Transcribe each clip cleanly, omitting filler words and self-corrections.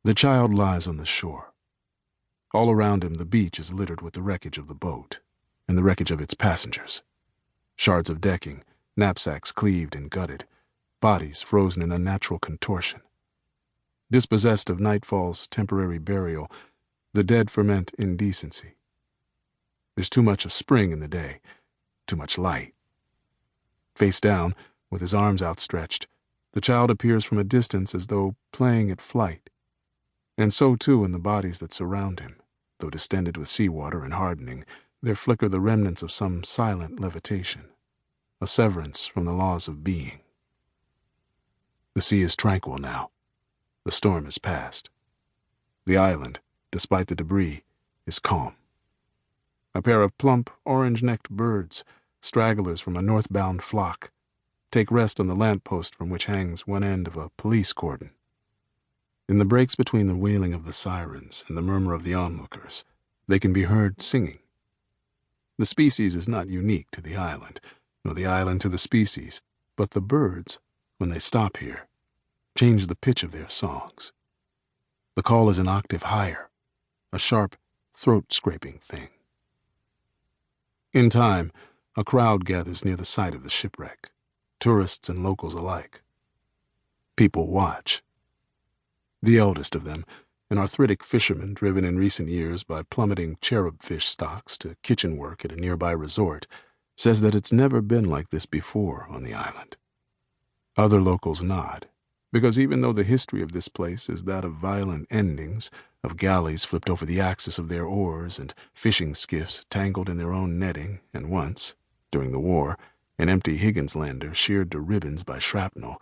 The child lies on the shore. All around him the beach is littered with the wreckage of the boat and the wreckage of its passengers. Shards of decking, knapsacks cleaved and gutted, bodies frozen in unnatural contortion. Dispossessed of nightfall's temporary burial, the dead ferment indecency. There's too much of spring in the day, too much light. Face down, with his arms outstretched, the child appears from a distance as though playing at flight. And so too in the bodies that surround him, though distended with seawater and hardening, there flicker the remnants of some silent levitation, a severance from the laws of being. The sea is tranquil now. The storm is past. The island, despite the debris, is calm. A pair of plump, orange-necked birds, stragglers from a northbound flock, take rest on the lamp-post from which hangs one end of a police cordon. In the breaks between the wailing of the sirens and the murmur of the onlookers, they can be heard singing. The species is not unique to the island, nor the island to the species, but the birds, when they stop here, change the pitch of their songs. The call is an octave higher, a sharp, throat-scraping thing. In time, a crowd gathers near the site of the shipwreck, tourists and locals alike. People watch. The eldest of them, an arthritic fisherman driven in recent years by plummeting cherub fish stocks to kitchen work at a nearby resort, says that it's never been like this before on the island. Other locals nod, because even though the history of this place is that of violent endings, of galleys flipped over the axis of their oars and fishing skiffs tangled in their own netting, and once, during the war, an empty Higginslander sheared to ribbons by shrapnel,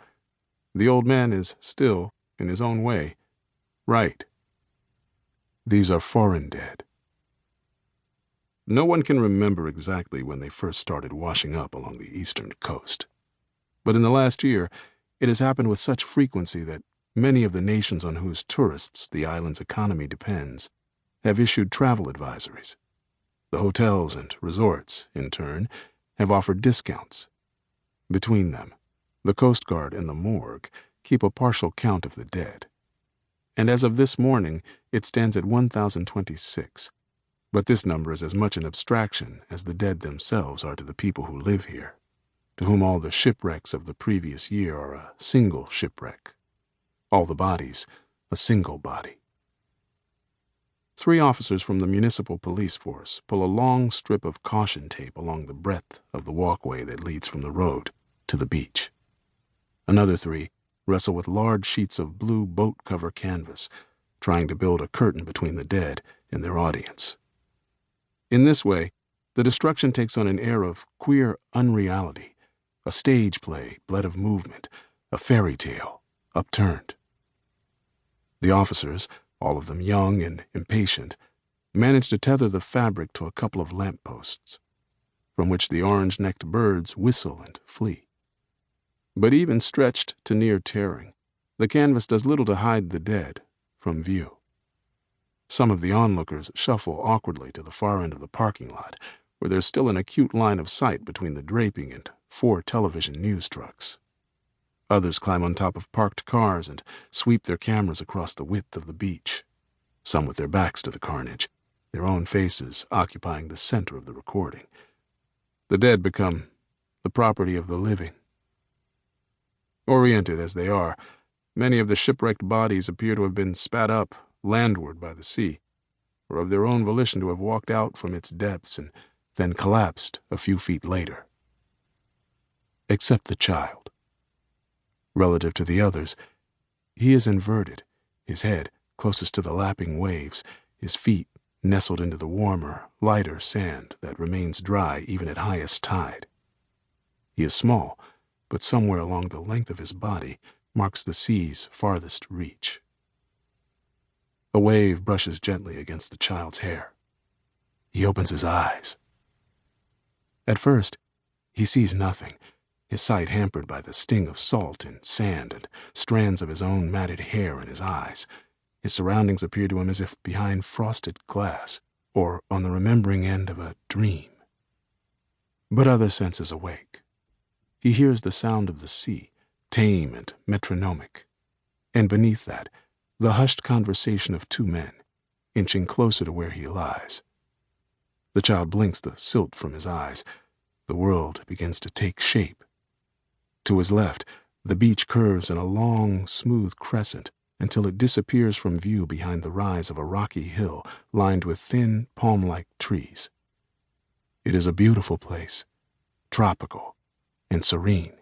the old man is still, in his own way, right. These are foreign dead. No one can remember exactly when they first started washing up along the eastern coast. But in the last year, it has happened with such frequency that many of the nations on whose tourists the island's economy depends have issued travel advisories. The hotels and resorts, in turn, have offered discounts. Between them, the Coast Guard and the morgue keep a partial count of the dead. And as of this morning, it stands at 1,026. But this number is as much an abstraction as the dead themselves are to the people who live here, to whom all the shipwrecks of the previous year are a single shipwreck. All the bodies, a single body. 3 officers from the municipal police force pull a long strip of caution tape along the breadth of the walkway that leads from the road to the beach. Another 3 wrestle with large sheets of blue boat cover canvas, trying to build a curtain between the dead and their audience. In this way, the destruction takes on an air of queer unreality, a stage play bled of movement, a fairy tale upturned. The officers, all of them young and impatient, manage to tether the fabric to a couple of lampposts, from which the orange-necked birds whistle and flee. But even stretched to near tearing, the canvas does little to hide the dead from view. Some of the onlookers shuffle awkwardly to the far end of the parking lot, where there's still an acute line of sight between the draping and 4 television news trucks. Others climb on top of parked cars and sweep their cameras across the width of the beach, some with their backs to the carnage, their own faces occupying the center of the recording. The dead become the property of the living. Oriented as they are, many of the shipwrecked bodies appear to have been spat up landward by the sea, or of their own volition to have walked out from its depths and then collapsed a few feet later. Except the child. Relative to the others, he is inverted, his head closest to the lapping waves, his feet nestled into the warmer, lighter sand that remains dry even at highest tide. He is small, but somewhere along the length of his body marks the sea's farthest reach. A wave brushes gently against the child's hair. He opens his eyes. At first, he sees nothing, his sight hampered by the sting of salt and sand and strands of his own matted hair in his eyes. His surroundings appear to him as if behind frosted glass, or on the remembering end of a dream. But other senses awake. He hears the sound of the sea, tame and metronomic, and beneath that, the hushed conversation of two men, inching closer to where he lies. The child blinks the silt from his eyes. The world begins to take shape. To his left, the beach curves in a long, smooth crescent until it disappears from view behind the rise of a rocky hill lined with thin, palm-like trees. It is a beautiful place, tropical and serene.